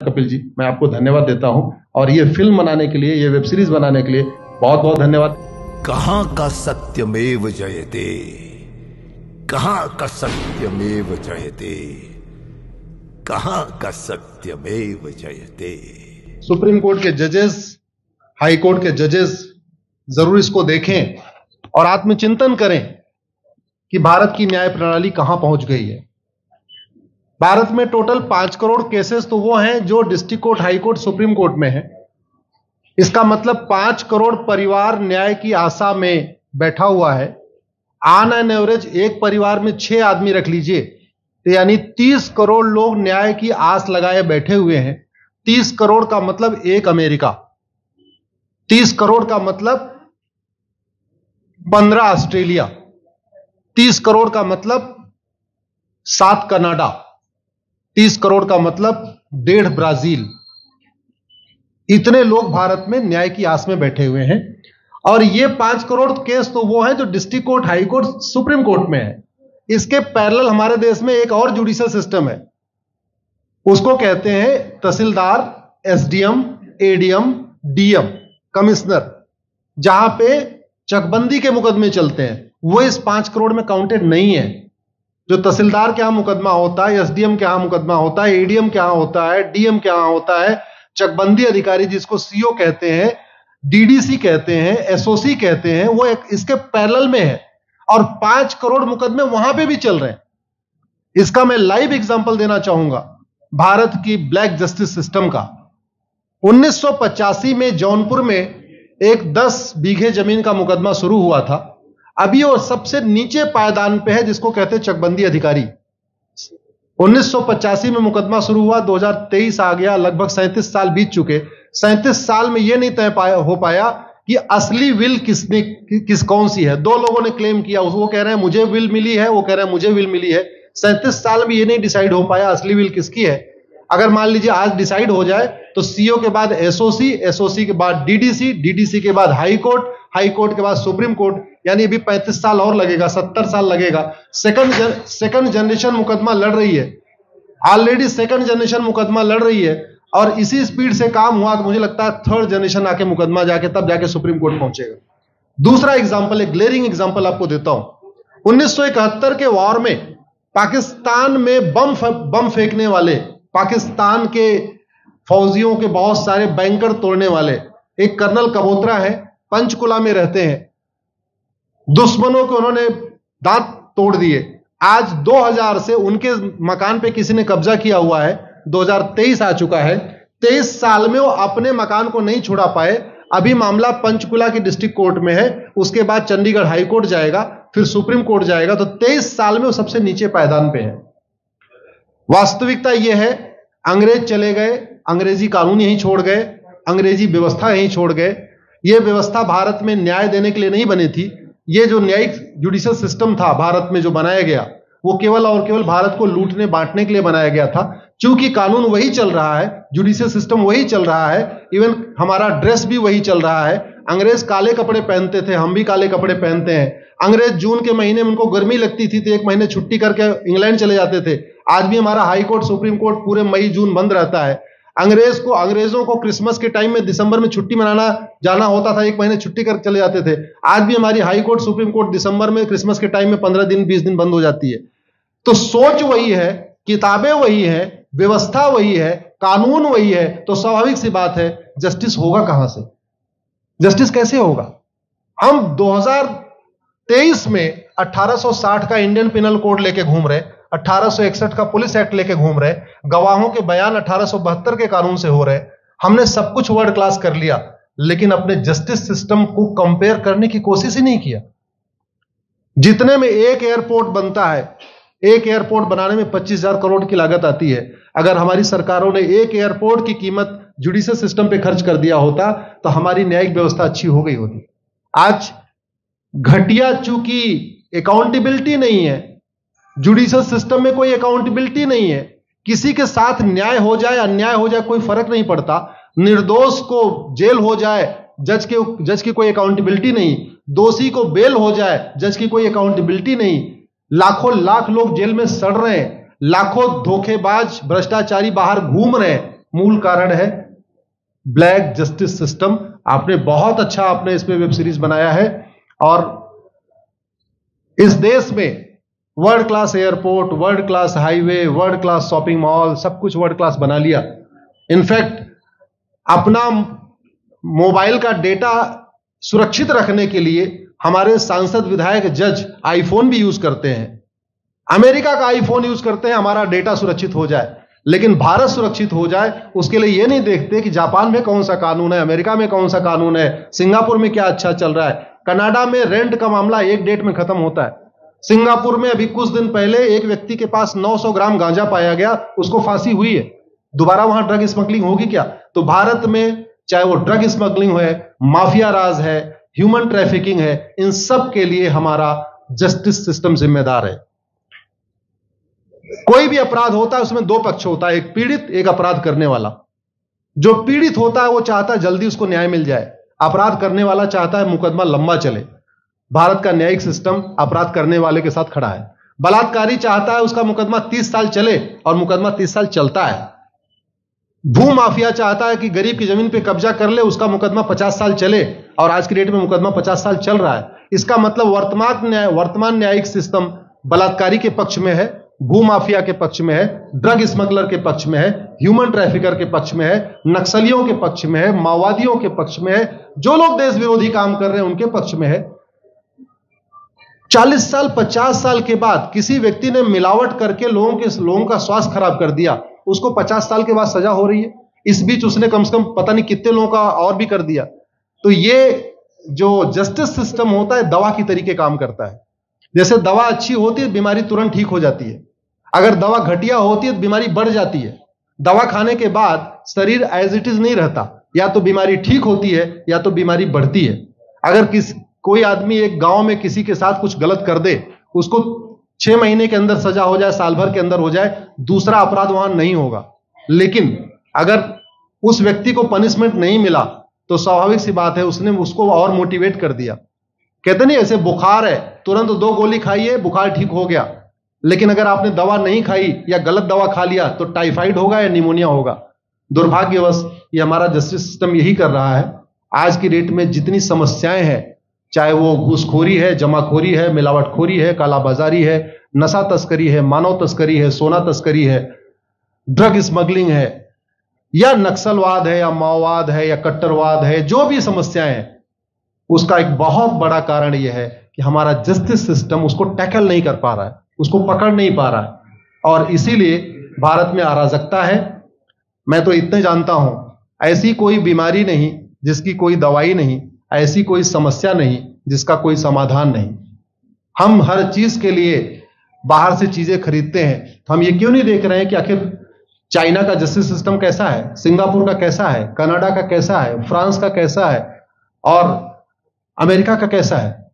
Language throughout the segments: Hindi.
कपिल जी, मैं आपको धन्यवाद देता हूं और ये फिल्म बनाने के लिए, ये वेब सीरीज बनाने के लिए बहुत बहुत धन्यवाद। कहां का सत्यमेव जयते, कहां का सत्यमेव जयते, कहां का सत्यमेव जयते। सुप्रीम कोर्ट के जजेस, हाई कोर्ट के जजेस जरूर इसको देखें और आत्मचिंतन करें कि भारत की न्याय प्रणाली कहां पहुंच गई है। भारत में टोटल 5 करोड़ केसेस तो वो हैं जो district court, high court, supreme court में है। इसका मतलब 5 करोड़ परिवार न्याय की आशा में बैठा हुआ है। ऑन एन एवरेज एक परिवार में 6 आदमी रख लीजिए, तो यानी 30 करोड़ लोग न्याय की आस लगाए बैठे हुए हैं। 30 करोड़ का मतलब एक अमेरिका, 30 करोड़ का मतलब 15 ऑस्ट्रेलिया, 30 करोड़ का मतलब 7 कनाडा, 30 करोड़ का मतलब 1.5 ब्राजील। इतने लोग भारत में न्याय की आस में बैठे हुए हैं। और ये 5 करोड़ केस तो वो हैं जो district court, high court, supreme court में है। इसके पैरेलल हमारे देश में एक और जुडिशियल सिस्टम है, उसको कहते हैं तहसीलदार, एसडीएम, एडीएम, डीएम, कमिश्नर, जहां पे चकबंदी के मुकदमे चलते हैं। वो इस 5 करोड़ में काउंटेड नहीं है। जो तहसीलदार के यहां मुकदमा होता है, एसडीएम के यहां मुकदमा होता है, एडीएम के यहां होता है, डीएम के यहां होता है, चकबंदी अधिकारी जिसको सीओ कहते हैं, डीडीसी कहते हैं, एसओसी कहते हैं, वो इसके पैरेलल में है। और 5 करोड़ मुकदमे वहां पे भी चल रहे हैं। इसका मैं लाइव एग्जांपल देना चाहूंगा भारत की ब्लैक जस्टिस सिस्टम का। 1985 में जौनपुर में एक 10 बीघे जमीन का मुकदमा शुरू हुआ था। अभी वो सबसे नीचे पायदान पे है, जिसको कहते हैं चकबंदी अधिकारी। 1985 में मुकदमा शुरू हुआ, 2023 आ गया, लगभग 37 साल बीत चुके। 37 साल में यह नहीं तय हो पाया कि असली विल कौन सी है। 2 लोगों ने क्लेम किया, वो कह रहे हैं मुझे विल मिली है, वो कह रहे हैं मुझे विल मिली है। 37 साल में यह नहीं डिसाइड हो पाया असली विल किसकी है। अगर मान लीजिए आज डिसाइड हो जाए तो सीओ के बाद एसओसी, एसओसी के बाद डीडीसी, डीडीसी के बाद हाई कोर्ट, हाई कोर्ट के बाद सुप्रीम कोर्ट, यानी अभी 35 साल और लगेगा, 70 साल लगेगा। सेकंड जनरेशन मुकदमा लड़ रही है, ऑलरेडी सेकंड जनरेशन मुकदमा लड़ रही है। और इसी स्पीड से काम हुआ तो मुझे लगता है 3rd जनरेशन आके मुकदमा तब जाके सुप्रीम कोर्ट पहुंचेगा। दूसरा एग्जाम्पल, एक ग्लेरिंग एग्जाम्पल आपको देता हूं। 1971 के वॉर में पाकिस्तान में बम फेंकने वाले, पाकिस्तान के फौजियों के बहुत सारे बैंकर तोड़ने वाले एक कर्नल कबोत्रा है, पंचकुला में रहते हैं। दुश्मनों के उन्होंने दांत तोड़ दिए। आज 2000 से उनके मकान पे किसी ने कब्जा किया हुआ है। 2023 आ चुका है, 23 साल में वो अपने मकान को नहीं छुड़ा पाए। अभी मामला पंचकुला की डिस्ट्रिक्ट कोर्ट में है, उसके बाद चंडीगढ़ हाई कोर्ट जाएगा, फिर सुप्रीम कोर्ट जाएगा। तो 23 साल में वो सबसे नीचे पायदान पे है। वास्तविकता यह है, अंग्रेज चले गए, अंग्रेजी कानून यहीं छोड़ गए, अंग्रेजी व्यवस्था यहीं छोड़ गए। यह व्यवस्था भारत में न्याय देने के लिए नहीं बनी थी। यह जो न्यायिक जुडिशियल सिस्टम था भारत में जो बनाया गया, वो केवल और केवल भारत को लूटने बांटने के लिए बनाया गया था। चूंकि कानून वही चल रहा है, जुडिशियल सिस्टम वही चल रहा है, इवन हमारा ड्रेस भी वही चल रहा है। अंग्रेज काले कपड़े पहनते थे, हम भी काले कपड़े पहनते हैं। अंग्रेज जून के महीने में उनको गर्मी लगती थी तो 1 महीने छुट्टी करके इंग्लैंड चले जाते थे। आज भी हमारा हाई कोर्ट, सुप्रीम कोर्ट पूरे मई जून बंद रहता है। अंग्रेजों को क्रिसमस के टाइम में दिसंबर में छुट्टी मनाना जाना होता था, 1 महीने छुट्टी कर चले जाते थे। आज भी हमारी हाई कोर्ट, सुप्रीम कोर्ट दिसंबर में, क्रिसमस के टाइम में 15 दिन 20 दिन बंद हो जाती है। तो सोच वही है, किताबें वही है, व्यवस्था वही है, कानून वही है। तो स्वाभाविक सी बात है, जस्टिस होगा कहां से? जस्टिस कैसे होगा? हम 2023 में 1860 का इंडियन पिनल कोड लेके घूम रहे, 1861 का पुलिस एक्ट लेके घूम रहे, गवाहों के बयान 1872 के कानून से हो रहे। हमने सब कुछ वर्ल्ड क्लास कर लिया, लेकिन अपने जस्टिस सिस्टम को कंपेयर करने की कोशिश ही नहीं किया। जितने में एक एयरपोर्ट बनता है, एक एयरपोर्ट बनाने में 25,000 करोड़ की लागत आती है। अगर हमारी सरकारों ने एक एयरपोर्ट की कीमत जुडिशियल सिस्टम पे खर्च कर दिया होता तो हमारी न्यायिक व्यवस्था अच्छी हो गई होती। आज घटिया, चूंकि अकाउंटेबिलिटी नहीं है, जुडिशियल सिस्टम में कोई अकाउंटेबिलिटी नहीं है। किसी के साथ न्याय हो जाए, अन्याय हो जाए, कोई फर्क नहीं पड़ता। निर्दोष को जेल हो जाए, जज की कोई अकाउंटेबिलिटी नहीं। दोषी को बेल हो जाए, जज की कोई अकाउंटेबिलिटी नहीं। लाख लोग जेल में सड़ रहे हैं, लाखों धोखेबाज भ्रष्टाचारी बाहर घूम रहे हैं, मूल कारण है ब्लैक जस्टिस सिस्टम। आपने बहुत अच्छा आपने इस पे वेब सीरीज बनाया है, और इस देश में world class airport, world class highway, world class shopping mall, सब कुछ वर्ल्ड क्लास बना लिया। इनफैक्ट अपना मोबाइल का डेटा सुरक्षित रखने के लिए हमारे सांसद, विधायक, जज आईफोन भी यूज करते हैं। अमेरिका का आईफोन यूज करते हैं हमारा डेटा सुरक्षित हो जाए, लेकिन भारत सुरक्षित हो जाए उसके लिए यह नहीं देखते कि जापान में कौन सा कानून है, अमेरिका में कौन सा कानून है, सिंगापुर में क्या अच्छा चल रहा है। कनाडा में रेंट का मामला एक डेट में खत्म होता है। सिंगापुर में अभी कुछ दिन पहले एक व्यक्ति के पास 900 ग्राम गांजा पाया गया, उसको फांसी हुई है। दोबारा वहां ड्रग स्मगलिंग होगी क्या? तो भारत में चाहे वो ड्रग स्मगलिंग है, माफिया राज है, ह्यूमन ट्रैफिकिंग है, इन सब के लिए हमारा जस्टिस सिस्टम जिम्मेदार है। कोई भी अपराध होता है उसमें दो पक्ष होता है, एक पीड़ित, एक अपराध करने वाला। जो पीड़ित होता है वो चाहता है जल्दी उसको न्याय मिल जाए, अपराध करने वाला चाहता है मुकदमा लंबा चले। भारत का न्यायिक सिस्टम अपराध करने वाले के साथ खड़ा है। बलात्कारी चाहता है उसका मुकदमा 30 साल चले, और मुकदमा 30 साल चलता है। भू माफिया चाहता है कि गरीब की जमीन पे कब्जा कर ले, उसका मुकदमा 50 साल चले, और आज की डेट में मुकदमा 50 साल चल रहा है। इसका मतलब वर्तमान न्यायिक सिस्टम बलात्कारी के पक्ष में है, भू माफिया के पक्ष में है, ड्रग स्मगलर के पक्ष में है, ह्यूमन ट्रैफिकर के पक्ष में है, नक्सलियों के पक्ष में है, माओवादियों के पक्ष में है, जो लोग देश विरोधी काम कर रहे हैं उनके पक्ष में है। 40 साल 50 साल के बाद किसी व्यक्ति ने मिलावट करके लोगों का स्वास्थ्य खराब कर दिया, उसको 50 साल के बाद सजा हो रही है। इस बीच उसने कम से कम पता नहीं कितने लोगों का और भी कर दिया। तो ये जो जस्टिस सिस्टम होता है दवा की तरीके काम करता है। जैसे दवा अच्छी होती है बीमारी तुरंत ठीक हो जाती है, अगर दवा घटिया होती है तो बीमारी बढ़ जाती है। दवा खाने के बाद शरीर एज इट इज नहीं रहता, या तो बीमारी ठीक होती है या तो बीमारी बढ़ती है। अगर कोई आदमी एक गांव में किसी के साथ कुछ गलत कर दे, उसको 6 महीने के अंदर सजा हो जाए, साल भर के अंदर हो जाए, दूसरा अपराध वहां नहीं होगा। लेकिन अगर उस व्यक्ति को पनिशमेंट नहीं मिला तो स्वाभाविक सी बात है उसने उसको और मोटिवेट कर दिया। कहते नहीं ऐसे बुखार है, तुरंत 2 गोली खाइए बुखार ठीक हो गया, लेकिन अगर आपने दवा नहीं खाई या गलत दवा खा लिया तो टाइफाइड होगा या निमोनिया होगा। दुर्भाग्यवश ये हमारा जस्टिस सिस्टम यही कर रहा है। आज की डेट में जितनी समस्याएं हैं, चाहे वो घूसखोरी है, जमाखोरी है, मिलावटखोरी है, कालाबाजारी है, नशा तस्करी है, मानव तस्करी है, सोना तस्करी है, ड्रग स्मगलिंग है, या नक्सलवाद है, या माओवाद है, या कट्टरवाद है, जो भी समस्याएं हैं, उसका एक बहुत बड़ा कारण यह है कि हमारा जस्टिस सिस्टम उसको टैकल नहीं कर पा रहा है, उसको पकड़ नहीं पा रहा है, और इसीलिए भारत में अराजकता है। मैं तो इतने जानता हूं, ऐसी कोई बीमारी नहीं जिसकी कोई दवाई नहीं, ऐसी कोई समस्या नहीं जिसका कोई समाधान नहीं। हम हर चीज के लिए बाहर से चीजें खरीदते हैं, तो हम ये क्यों नहीं देख रहे हैं कि आखिर चाइना का जस्टिस सिस्टम कैसा है, सिंगापुर का कैसा है, कनाडा का कैसा है, फ्रांस का कैसा है, और अमेरिका का कैसा है।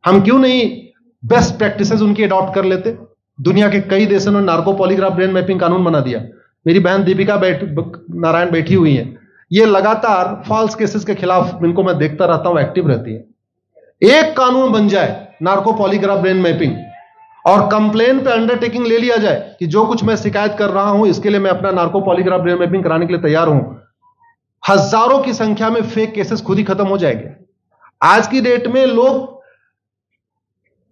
हम क्यों नहीं बेस्ट प्रैक्टिसेस उनकी अडॉप्ट कर लेते। दुनिया के कई देशों ने नार्को पॉलीग्राफ ब्रेन मैपिंग कानून बना दिया। मेरी बहन दीपिका नारायण बैठी हुई है, ये लगातार फॉल्स केसेस के खिलाफ, इनको मैं देखता रहता हूं, एक्टिव रहती है। एक कानून बन जाए नार्को पॉलीग्राफ ब्रेन मैपिंग, और कंप्लेन पे अंडरटेकिंग ले लिया जाए कि जो कुछ मैं शिकायत कर रहा हूं इसके लिए मैं अपना नार्को पॉलीग्राफ ब्रेन मैपिंग कराने के लिए तैयार हूं, हजारों की संख्या में फेक केसेस खुद ही खत्म हो जाएंगे। आज की डेट में लोग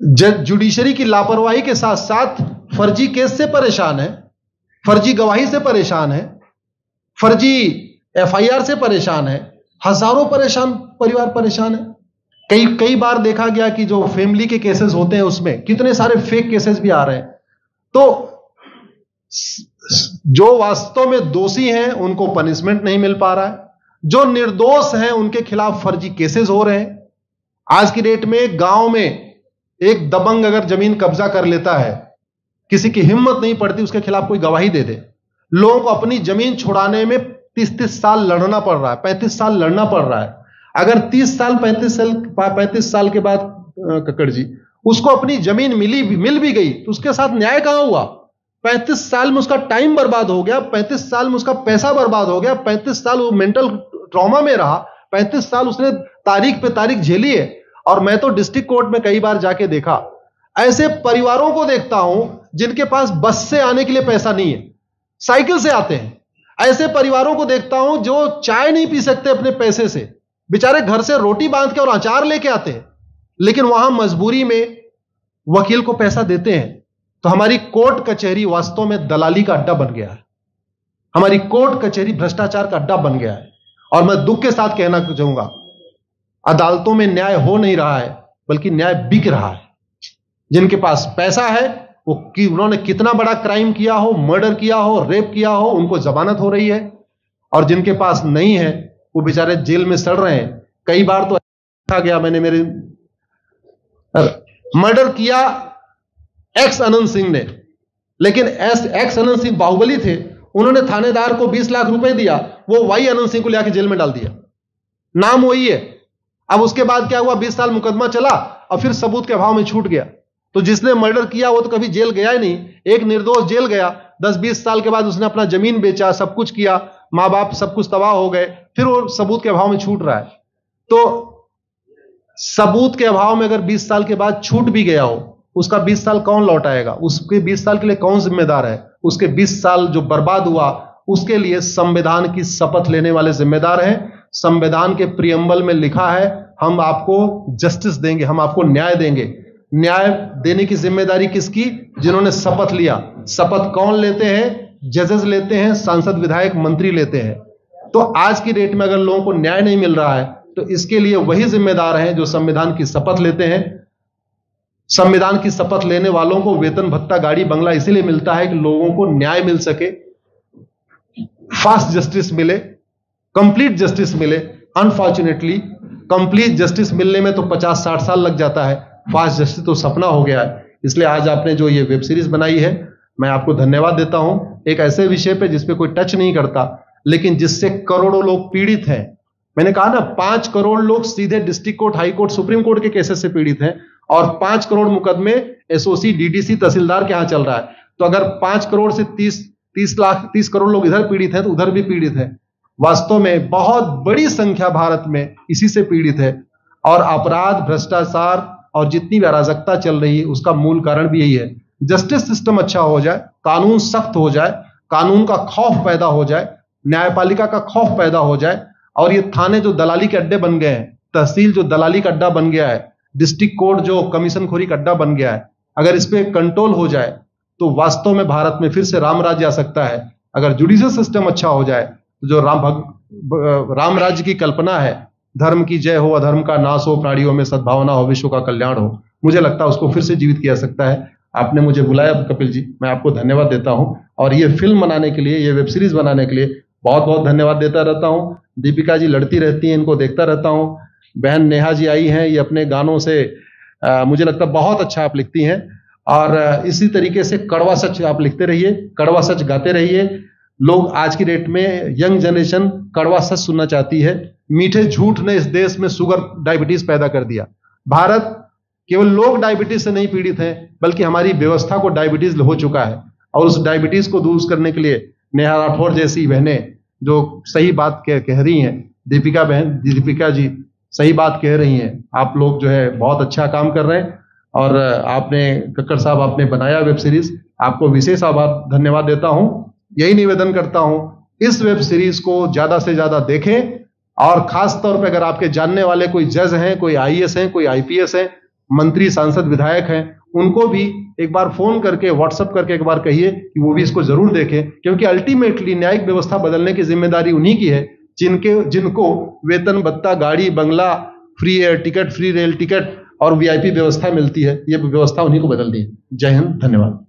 जुडिशरी की लापरवाही के साथ साथ फर्जी केस से परेशान है, फर्जी गवाही से परेशान है, फर्जी एफआईआर से परेशान है, हजारों परिवार परेशान है। कई बार देखा गया कि जो फैमिली के केसेस होते हैं उसमें कितने सारे फेक केसेस भी आ रहे हैं। तो जो वास्तव में दोषी हैं उनको पनिशमेंट नहीं मिल पा रहा है, जो निर्दोष हैं उनके खिलाफ फर्जी केसेस हो रहे हैं। आज की डेट में गांव में एक दबंग अगर जमीन कब्जा कर लेता है, किसी की हिम्मत नहीं पड़ती उसके खिलाफ कोई गवाही दे दे। लोगों को अपनी जमीन छुड़ाने में 30 साल लड़ना पड़ रहा है, 35 साल लड़ना पड़ रहा है। अगर 30 साल 35 साल के बाद कक्कड़ जी उसको अपनी जमीन मिल भी गई तो उसके साथ न्याय कहां हुआ? 35 साल में उसका टाइम बर्बाद हो गया, 35 साल में उसका पैसा बर्बाद हो गया, 35 साल वो मेंटल ट्रॉमा में रहा, 35 साल उसने तारीख पे तारीख झेली है। और मैं तो डिस्ट्रिक्ट कोर्ट में कई बार जाके देखा, ऐसे परिवारों को देखता हूं जिनके पास बस से आने के लिए पैसा नहीं है, साइकिल से आते हैं। ऐसे परिवारों को देखता हूं जो चाय नहीं पी सकते अपने पैसे से, बेचारे घर से रोटी बांध के और अचार लेके आते हैं, लेकिन वहां मजबूरी में वकील को पैसा देते हैं। तो हमारी कोर्ट कचहरी वास्तव में दलाली का अड्डा बन गया है। हमारी कोर्ट कचहरी भ्रष्टाचार का अड्डा बन गया है। और मैं दुख के साथ कहना चाहूंगा, अदालतों में न्याय हो नहीं रहा है, बल्कि न्याय बिक रहा है। जिनके पास पैसा है, वो कि उन्होंने कितना बड़ा क्राइम किया हो, मर्डर किया हो, रेप किया हो, उनको जमानत हो रही है। और जिनके पास नहीं है, वो बेचारे जेल में सड़ रहे हैं। कई बार तो देखा गया, मैंने मेरे मर्डर किया एक्स अनंत सिंह ने, लेकिन एक्स अनंत सिंह बाहुबली थे, उन्होंने थानेदार को 20 लाख रुपए दिया, वो वाई अनंत सिंह को लेकर जेल में डाल दिया। नाम वही है। अब उसके बाद क्या हुआ, 20 साल मुकदमा चला और फिर सबूत के अभाव में छूट गया। तो जिसने मर्डर किया वो तो कभी जेल गया ही नहीं। एक निर्दोष जेल गया, 10-20 साल के बाद उसने अपना जमीन बेचा, सब कुछ किया, मां बाप सब कुछ तबाह हो गए, फिर वो सबूत के अभाव में छूट रहा है। तो सबूत के अभाव में अगर 20 साल के बाद छूट भी गया हो, उसका 20 साल कौन लौटाएगा? उसके 20 साल के लिए कौन जिम्मेदार है? उसके 20 साल जो बर्बाद हुआ, उसके लिए संविधान की शपथ लेने वाले जिम्मेदार हैं। संविधान के प्रियम्बल में लिखा है, हम आपको जस्टिस देंगे, हम आपको न्याय देंगे। न्याय देने की जिम्मेदारी किसकी? जिन्होंने शपथ लिया। शपथ कौन लेते हैं? जजेस लेते हैं, सांसद, विधायक, मंत्री लेते हैं। तो आज की डेट में अगर लोगों को न्याय नहीं मिल रहा है, तो इसके लिए वही जिम्मेदार हैं जो संविधान की शपथ लेते हैं। संविधान की शपथ लेने वालों को वेतन, भत्ता, गाड़ी, बंगला इसीलिए मिलता है कि लोगों को न्याय मिल सके, फास्ट जस्टिस मिले, कंप्लीट जस्टिस मिले। अनफॉर्चुनेटली कंप्लीट जस्टिस मिलने में तो 50-60 साल लग जाता है, फास्ट जस्टिस तो सपना हो गया है। इसलिए आज आपने जो ये वेब सीरीज बनाई है, मैं आपको धन्यवाद देता हूं। एक ऐसे विषय पे जिसपे कोई टच नहीं करता, लेकिन जिससे करोड़ों लोग पीड़ित हैं। मैंने कहा ना, 5 करोड़ लोग सीधे district court, high court, supreme court के केसेस से पीड़ित हैं, और 5 करोड़ मुकदमे एसओसी, डीडीसी, तहसीलदार के यहां चल रहा है। तो अगर 5 करोड़ से 30 करोड़ लोग इधर पीड़ित हैं, तो उधर भी पीड़ित है। वास्तव में बहुत बड़ी संख्या भारत में इसी से पीड़ित है। और अपराध, भ्रष्टाचार और जितनी भी अराजकता चल रही है, उसका मूल कारण भी यही है। जस्टिस सिस्टम अच्छा हो जाए, कानून सख्त हो जाए, कानून का खौफ पैदा हो जाए, न्यायपालिका का खौफ पैदा हो जाए, और ये थाने जो दलाली के अड्डे बन गए हैं, तहसील जो दलाली का अड्डा बन गया है, डिस्ट्रिक्ट कोर्ट जो कमीशन खोरी का अड्डा बन गया है, अगर इस पे कंट्रोल हो जाए तो वास्तव में भारत में फिर से राम राज्य आ सकता है। अगर जुडिशियल सिस्टम अच्छा हो जाए, तो जो राम राज्य की कल्पना है, धर्म की जय हो, अधर्म का नाश हो, प्राणियों में सद्भावना हो, विश्व का कल्याण हो, मुझे लगता है उसको फिर से जीवित किया सकता है। आपने मुझे बुलाया कपिल जी, मैं आपको धन्यवाद देता हूं। और ये फिल्म बनाने के लिए, ये वेब सीरीज बनाने के लिए बहुत बहुत धन्यवाद देता रहता हूं। दीपिका जी लड़ती रहती हैं, इनको देखता रहता हूं। बहन नेहा जी आई हैं, ये अपने गानों से मुझे लगता है बहुत अच्छा आप लिखती हैं। और इसी तरीके से कड़वा सच आप लिखते रहिए, कड़वा सच गाते रहिए। लोग आज की डेट में, यंग जनरेशन कड़वा सच सुनना चाहती है। मीठे झूठ ने इस देश में शुगर, डायबिटीज पैदा कर दिया। भारत केवल लोग डायबिटीज से नहीं पीड़ित हैं, बल्कि हमारी व्यवस्था को डायबिटीज हो चुका है। और उस डायबिटीज को दूर करने के लिए नेहा राठौर जैसी बहनें जो सही बात कह रही हैं, दीपिका जी सही बात कह रही हैं। आप लोग जो है बहुत अच्छा काम कर रहे हैं। और आपने, कक्कड़ साहब, आपने बनाया वेब सीरीज, आपको विशेष आभार, धन्यवाद देता हूं। यही निवेदन करता हूं, इस वेब सीरीज को ज्यादा से ज्यादा देखें। और खास तौर पे अगर आपके जानने वाले कोई जज हैं, कोई आईएएस हैं, कोई आईपीएस हैं, मंत्री, सांसद, विधायक हैं, उनको भी एक बार फोन करके, व्हाट्सएप करके एक बार कहिए कि वो भी इसको जरूर देखें। क्योंकि अल्टीमेटली न्यायिक व्यवस्था बदलने की जिम्मेदारी उन्हीं की है जिनको वेतन, भत्ता, गाड़ी, बंगला, free air ticket, free rail ticket और वीआईपी व्यवस्था मिलती है। ये व्यवस्था उन्हीं को बदलनी है। जय हिंद, धन्यवाद।